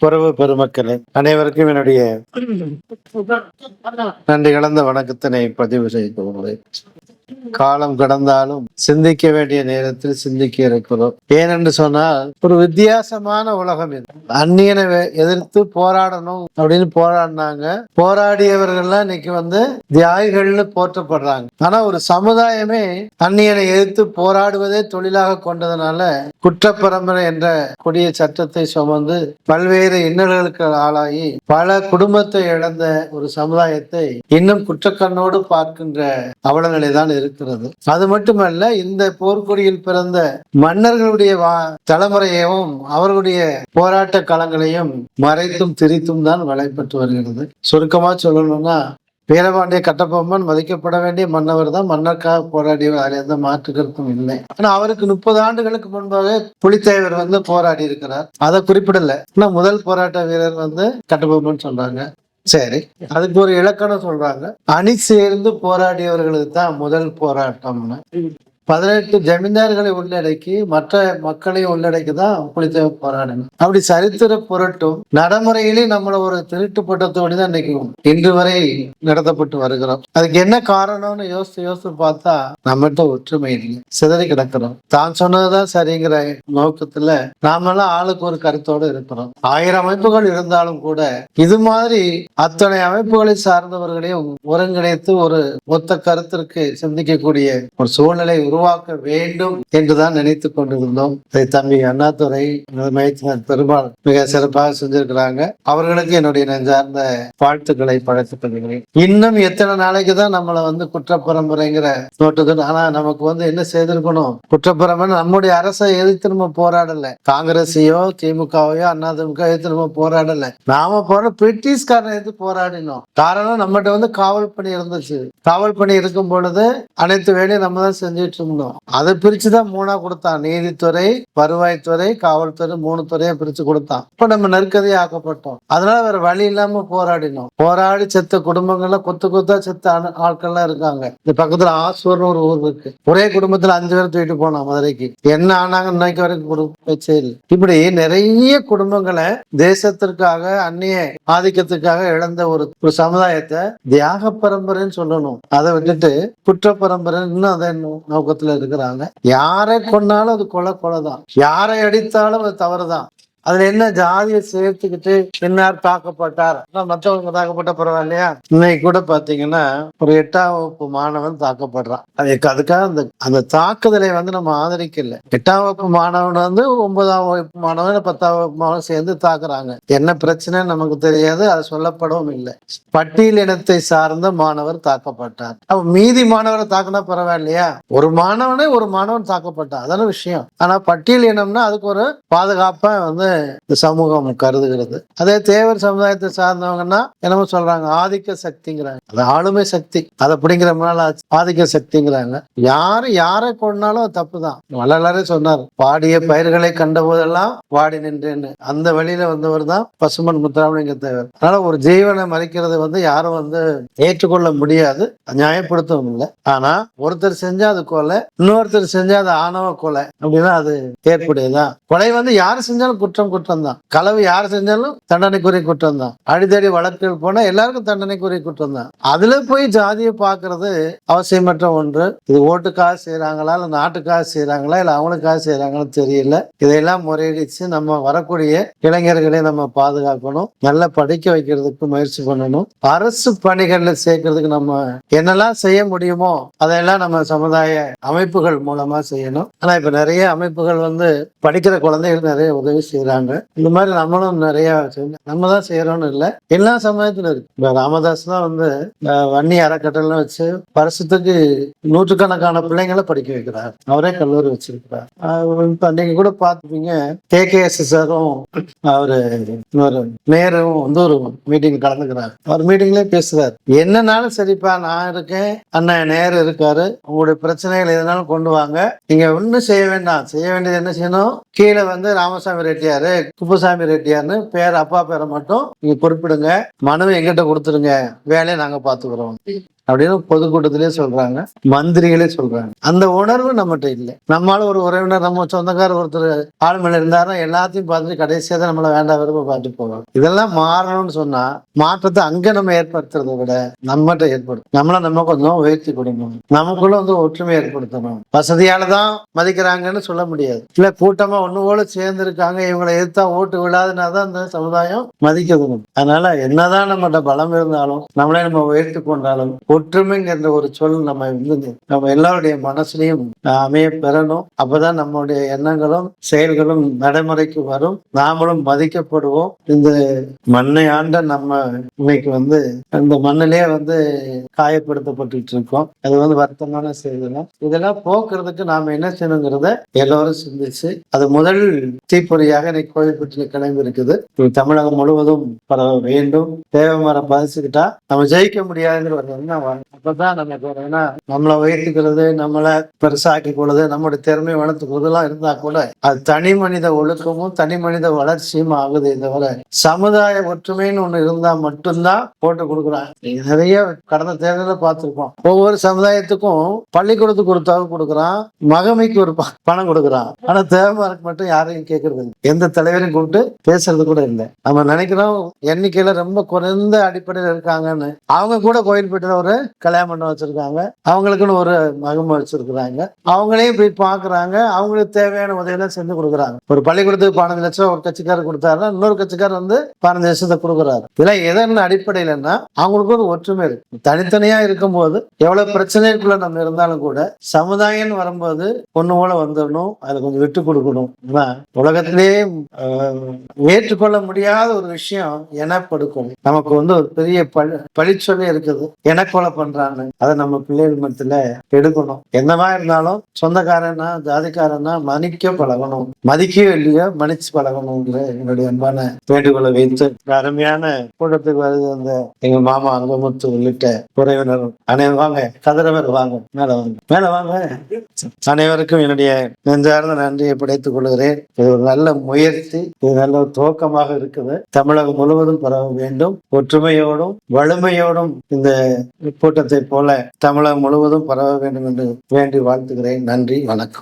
உறவு பெருமக்களே அனைவருக்கும் என்னுடைய நன்றி கலந்த வணக்கத்தினை பதிவு செய்து கொள்கிறேன். காலம் கடந்தாலும் சிந்திக்க வேண்டிய நேரத்தில் சிந்திக்க இருக்கிறோம். ஏனென்று சொன்னால் ஒரு வித்தியாசமான உலகம் இது. அந்நியனை எதிர்த்து போராடணும் அப்படின்னு போராடினாங்க. போராடியவர்கள்லாம் இன்னைக்கு தியாகிகள்னு போற்றப்படுறாங்க. ஆனா ஒரு சமுதாயமே அந்நியனை எதிர்த்து போராடுவதே தொழிலாக கொண்டதுனால குற்றப்பரம்பரை என்ற கொடிய சட்டத்தை சுமந்து பல்வேறு இன்னல்களுக்கு ஆளாகி பல குடும்பத்தை இழந்த ஒரு சமுதாயத்தை இன்னும் குற்றக்கண்ணோடு பார்க்கின்ற அவலநிலைதான் இருக்கிறது. அது மட்டுமல்ல, இந்த போர்க்கொடியில் பிறந்த மன்னர்களுடைய தலைமுறையையும் அவர்களுடைய போராட்ட களங்களையும் மறைத்தும் திரித்தும் தான் வலைப்பட்டு வருகிறது. சுருக்கமா சொல்லணும்னா, வீரபாண்டிய கட்டபொம்மன் மதிக்கப்பட வேண்டிய மன்னவர் தான். மன்னருக்காக போராடியவர், அதில் எந்த மாற்று கருத்தும் இல்லை. ஆனா அவருக்கு 30 ஆண்டுகளுக்கு முன்பாக புலித்தேவர் போராடி இருக்கிறார். அதை குறிப்பிடல. ஆனா முதல் போராட்ட வீரர் கட்டபொம்மன் சொல்றாங்க. சரி, அதுக்கு ஒரு இலக்கணம் சொல்றாங்க. அணி சேர்ந்து போராடியவர்களுக்கு தான் முதல் போராட்டம்னு. 18 ஜமீன்தார்களை உள்ளடக்கி மற்ற மக்களை உள்ளடக்கி தான் புலித்தேவர் போராடணும். அப்படி சரித்திர புரட்டும் நடைமுறையிலே நம்மள ஒரு திருட்டு பட்டத்தோடு தான் இன்னைக்கு இன்று வரை நடத்தப்பட்டு வருகிறோம். அதுக்கு என்ன காரணம்னு யோசித்து பார்த்தா நம்மகிட்ட ஒற்றுமை இல்லை, சிதறி கிடக்கிறோம். தான் சொன்னதுதான் சரிங்கிற நோக்கத்துல நாமெல்லாம் ஆளுக்கு ஒரு கருத்தோடு இருக்கிறோம். 1000 அமைப்புகள் இருந்தாலும் கூட இது மாதிரி அத்தனை அமைப்புகளை சார்ந்தவர்களையும் ஒருங்கிணைத்து ஒரு ஒத்த கருத்திற்கு சிந்திக்கக்கூடிய ஒரு சூழ்நிலை உருவாக்க வேண்டும் என்றுதான் நினைத்து கொண்டிருந்தோம். தம்பி அண்ணாதுரை பெருமாள் மிக சிறப்பாக செஞ்சிருக்கிறாங்க. அவர்களுக்கு என்னுடைய நெஞ்சார்ந்த வாழ்த்துக்களை படைத்துக் கொள்கிறேன். இன்னும் எத்தனை நாளைக்கு தான் நம்மளை குற்றப்பரம்பரைங்கிற நோட்டுது. ஆனா நமக்கு என்ன செய்திருக்கணும்? குற்றப்பரம்பரை நம்முடைய அரசை எதிர்த்து நம்ம போராடல. காங்கிரஸையோ திமுகவையோ அதிமுக எதிர்த்து நம்ம போராடல. நாம பிரிட்டிஷ்காரனை எதிர்த்து போராடினோம். காரணம், நம்மகிட்ட காவல் பணி இருந்துச்சு. காவல் பணி இருக்கும் பொழுது அனைத்து வேலையும் நம்ம தான் செஞ்சுட்டு இருந்தோம். அதை பிரிச்சுதான் 3ஆ கொடுத்தான். நீதித்துறை, வருவாய்த்துறை, காவல்துறை 3 துறையை பிரிச்சு கொடுத்தான். இப்ப நம்ம நெருக்கடியை ஆக்கப்பட்டோம். அதனால வேற வழி இல்லாம போராடினோம். போராடி செத்த குடும்பங்கள்ல கொத்தா செத்த ஆட்கள்லாம் இருக்காங்க. இந்த பக்கத்துல ஆசூர்னு ஒரு ஊர் இருக்கு. ஒரே குடும்பத்துல 5 பேர் தூக்கிட்டு போனோம் மதுரைக்கு. என்ன ஆனாங்க இன்னைக்கு வரைக்கும் குடும்பம். இப்படி நிறைய குடும்பங்களை தேசத்திற்காக அந்நிய ஆதிக்கத்துக்காக இழந்த ஒரு சமுதாயத்தை தியாக பரம்பரைன்னு சொல்லணும். அதை விட்டுட்டு குற்ற பரம்பரை இன்னும் அதை நோக்கத்துல இருக்கிறாங்க. யாரை கொன்னாலும் அது கொலைதான். யாரை அடித்தாலும் அது தவறுதான். அதுல என்ன ஜாதியை சேர்த்துக்கிட்டு இன்னார் தாக்கப்பட்டார், மற்றவங்க தாக்கப்பட்ட பரவாயில்லையா? இன்னைக்கு கூட பாத்தீங்கன்னா ஒரு 8ஆம் வகுப்பு மாணவன் தாக்கப்படுறான். அதுக்காக அந்த தாக்குதலை நம்ம ஆதரிக்கல. 8ஆம் வகுப்பு மாணவன் 9ஆம் வகுப்பு மாணவன் 10ஆம் வகுப்பு மாணவன் சேர்ந்து தாக்குறாங்க. என்ன பிரச்சனை நமக்கு தெரியாது, அது சொல்லப்படவும் இல்லை. பட்டியல் இனத்தை சார்ந்த மாணவர் தாக்கப்பட்டார். அப்ப மீதி மாணவரை தாக்குனா பரவாயில்லையா? ஒரு மாணவன் தாக்கப்பட்டார், அதான விஷயம். ஆனா பட்டியல் இனம்னா அதுக்கு ஒரு பாதுகாப்பா இந்த சமூகம் கருதுகிறது. அதே தேவர் சமுதாயத்தை சார்ந்தவங்கன்னா என்னமோ சொல்றாங்க, ஆதிக்க சக்திங்கிறாங்க. அது ஆளுமை சக்தி. அதை அப்படிங்கிறதுனால ஆதிக்க சக்திங்கிறாங்க. யாரை கொண்டாலும் தப்புதான். வள்ளலாரே சொன்னார், பாடிய பயிர்களை கண்ட போதெல்லாம் வாடி நின்றேன்னு. அந்த வழியில வந்தவர் தான் பசுமன் முத்துராமலிங்க தேவர். அதனால ஒரு ஜீவனை மறிக்கிறது யாரும் ஏற்றுக்கொள்ள முடியாது, நியாயப்படுத்தவும் இல்லை. ஆனா ஒருத்தர் செஞ்சா அது கொலை, இன்னொருத்தர் செஞ்சா அது ஆணவ கொலை அப்படின்னா அது ஏற்புடையதான். கொலை யாரு செஞ்சாலும் குற்றம் தான். களவு யார் செஞ்சாலும் தண்டனைக்குரிய குற்றம் தான். அடித்தடி வழக்குகள் போனா எல்லாருக்கும் தண்டனைக்குரிய குற்றம் தான். அதுல போய் ஜாதியை பாக்குறது அவசியமற்ற ஒன்று. இது ஓட்டுக்காக செய்யறாங்களா, இல்ல நாட்டுக்காக செய்யறாங்களா, இல்ல அவங்களுக்காக செய்யறாங்கன்னு தெரியல. இதையெல்லாம் முறையடிச்சு நம்ம வரக்கூடிய இளைஞர்களை நம்ம பாதுகாக்கணும். நல்லா படிக்க வைக்கிறதுக்கு முயற்சி பண்ணணும். அரசு பணிகள்ல சேர்க்கறதுக்கு நம்ம என்னெல்லாம் செய்ய முடியுமோ அதையெல்லாம் நம்ம சமுதாய அமைப்புகள் மூலமா செய்யணும். ஆனா இப்ப நிறைய அமைப்புகள் படிக்கிற குழந்தைகள் நிறைய உதவி செய்யறாங்க. இந்த மாதிரி நம்மளும் நிறைய நம்ம தான் செய்யறோம்னு இல்லை, எல்லா சமயத்திலும் இருக்கு. இப்ப ராமதாஸ் தான் வன்னி அறக்கட்டளை வச்சு வருஷத்துக்கு 100கணக்கான பிள்ளைங்களை படிக்க வைக்கிறார். அவரே கல்லூரி வச்சிருக்கிறார். இப்ப நீங்க கூட பாத்துப்பீங்க, KKSSரும் அவரு நேரும் ஒரு மீட்டிங் கலந்துக்கிறார். அவர் மீட்டிங்லயே பேசுறாரு, என்னன்னாலும் சரிப்பா நான் இருக்கேன், அண்ணன் நேரு இருக்காரு, உங்களுடைய பிரச்சனைகள் எதுனாலும் கொண்டு வாங்க, நீங்க ஒன்னும் செய்ய வேண்டாம். செய்ய வேண்டியது என்ன செய்யணும், கீழே ராமசாமி ரெட்டியாரு, குப்புசாமி ரெட்டியார்னு அப்பா பேரை மட்டும் நீங்க குறிப்பிடுங்க, மனுவை எங்கிட்ட கொடுத்துருங்க, வேலையை நாங்க பாத்துக்கிறோம் அப்படின்னு பொதுக்கூட்டத்திலே சொல்றாங்க, மந்திரிகளே சொல்றாங்க. அந்த உணர்வு நம்மகிட்ட இல்லை. நம்மளால ஒரு உறவினர், நம்ம சொந்தக்காரர் ஒருத்தர் ஆளுமையில இருந்தாருன்னா எல்லாத்தையும் பார்த்துட்டு கடைசியா தான் நம்மள வேண்டாம் விரும்ப பார்த்துட்டு போவாங்க. இதெல்லாம் மாறணும்னு சொன்னா மாற்றத்தை அங்க நம்ம ஏற்படுத்துறதை விட நம்மகிட்ட ஏற்படும். நம்ம கொஞ்சம் உயர்த்தி கொடுக்கணும், நமக்குள்ள ஒற்றுமை ஏற்படுத்தணும். வசதியாலதான் மதிக்கிறாங்கன்னு சொல்ல முடியாது. இல்ல கூட்டமா ஒண்ணு போல சேர்ந்து இருக்காங்க, இவங்களை எதிர்த்தா ஓட்டு விழாதுனாதான் அந்த சமுதாயம் மதிக்கணும். அதனால என்னதான் நம்மகிட்ட பலம் இருந்தாலும் நம்மளே நம்ம உயர்த்தி கொண்டாலும் ஒற்றுமைங்கிற ஒரு சொல் நம்ம எல்லாருடைய மனசுலயும் அமைய பெறணும். அப்பதான் நம்மளுடைய எண்ணங்களும் செயல்களும் நடைமுறைக்கு வரும், நாமளும் மதிக்கப்படுவோம். இந்த மண்ணை ஆண்ட நம்ம இன்னைக்கு அந்த மண்ணிலே காயப்படுத்தப்பட்டு இருக்கோம். அது வருத்தமான செய்திதான். இதெல்லாம் போக்குறதுக்கு நாம என்ன செய்யணுங்கிறத எல்லோரும் சிந்திச்சு, அது முதல் தீப்பொறியாக இன்னைக்கு கோயில்பட்டியில் கிளம்பி இருக்குது. தமிழகம் முழுவதும் பரவ வேண்டும். தேவை மரம் பதிச்சுக்கிட்டா நம்ம ஜெயிக்க முடியாதுங்கிற ஒரு எண்ணம் வரும். அப்பதான் நமக்கு நம்மளை உயர்த்திக்கிறது, நம்மளை பெருசாக்கி கொள்வது, நம்மளுடைய திறமை வளர்த்துக்கிறதுலாம் இருந்தா கூட அது தனி மனித ஒழுக்கமும் தனி மனித வளர்ச்சியும் ஆகுதே தவிர சமுதாய ஒற்றுமைன்னு ஒண்ணு இருந்தா மட்டும்தான் போட்டு கொடுக்குறாங்க. நிறைய கடந்த தேர்தலில் பார்த்திருப்போம். ஒவ்வொரு சமுதாயத்துக்கும் பள்ளிக்கூடத்துக்கு ஒரு தொகை கொடுக்குறான், மகமைக்கு ஒரு பணம் கொடுக்குறான். ஆனா தேவைக்கு மட்டும் யாரையும் கேட்கறது இல்லை, எந்த தலைவரையும் கூப்பிட்டு பேசுறது கூட இல்லை. நம்ம நினைக்கிறோம் எண்ணிக்கையில ரொம்ப குறைந்த அடிப்படையில் இருக்காங்கன்னு. அவங்க கூட கோயில்பேட்டையில ஒரு கல்யாண மண்டபம் வச்சிருக்காங்க, அவங்களுக்குன்னு ஒரு மகமை வச்சிருக்கிறாங்க, அவங்களையும் போய் பாக்குறாங்க, அவங்களுக்கு தேவையான உதவியெல்லாம் செஞ்சு கொடுக்குறாங்க. ஒரு பள்ளிக்கூடத்துக்கு 15 லட்சம் ஒரு கட்சிக்காரர் கொடுத்தாருன்னா இன்னொரு கட்சிக்காரர் 15 லட்சத்தை கொடுக்குறாரு. இதெல்லாம் எதன் அடிப்படையிலன்னா அவங்களுக்கு ஒரு ஒற்றுமை இருக்கு. தனித்தனியா இருக்கும்போது எவ்வளவு பிரச்சனைக்குள்ள நம்ம இருந்தாலும் கூட சமுதாயம் வரும்போது ஒண்ணு போல வந்துடணும், அதுல கொஞ்சம் விட்டு கொடுக்கணும். உலகத்திலேயே ஏற்றுக்கொள்ள முடியாத ஒரு விஷயம் எனப்படுக்கும். நமக்கு ஒரு பெரிய பழிச்சொல்லே இருக்குது, எனக்கொலை பண்றாங்க. அதை நம்ம பிள்ளைகள் மத்தியில எடுக்கணும். என்னவா இருந்தாலும் சொந்தக்காரனா ஜாதிக்காரனா மதிக்க பழகணும், மதிக்கவே இல்லையோ மன்னிச்சு பழகணுங்கிற என்னுடைய அன்பான வேண்டுகோளை வைத்து அருமையான கூட்டத்துக்கு வருது அந்த எங்க மாமா அங்கமுத்து உள்ளிட்ட உறவினர் அனைவரும் வாங்க, கதிரவர் வாங்க, மேல வாங்க. அனைவருக்கும் என்னுடைய நெஞ்சார்ந்த நன்றியை படைத்துக் கொள்கிறேன். இது ஒரு நல்ல முயற்சி, இது நல்ல ஒரு துவக்கமாக இருக்குது. தமிழகம் முழுவதும் பரவ வேண்டும். ஒற்றுமையோடும் வலிமையோடும் இந்த கூட்டத்தை போல தமிழகம் முழுவதும் பரவ வேண்டும் என்று வேண்டி வாழ்த்துகிறேன். நன்றி, வணக்கம்.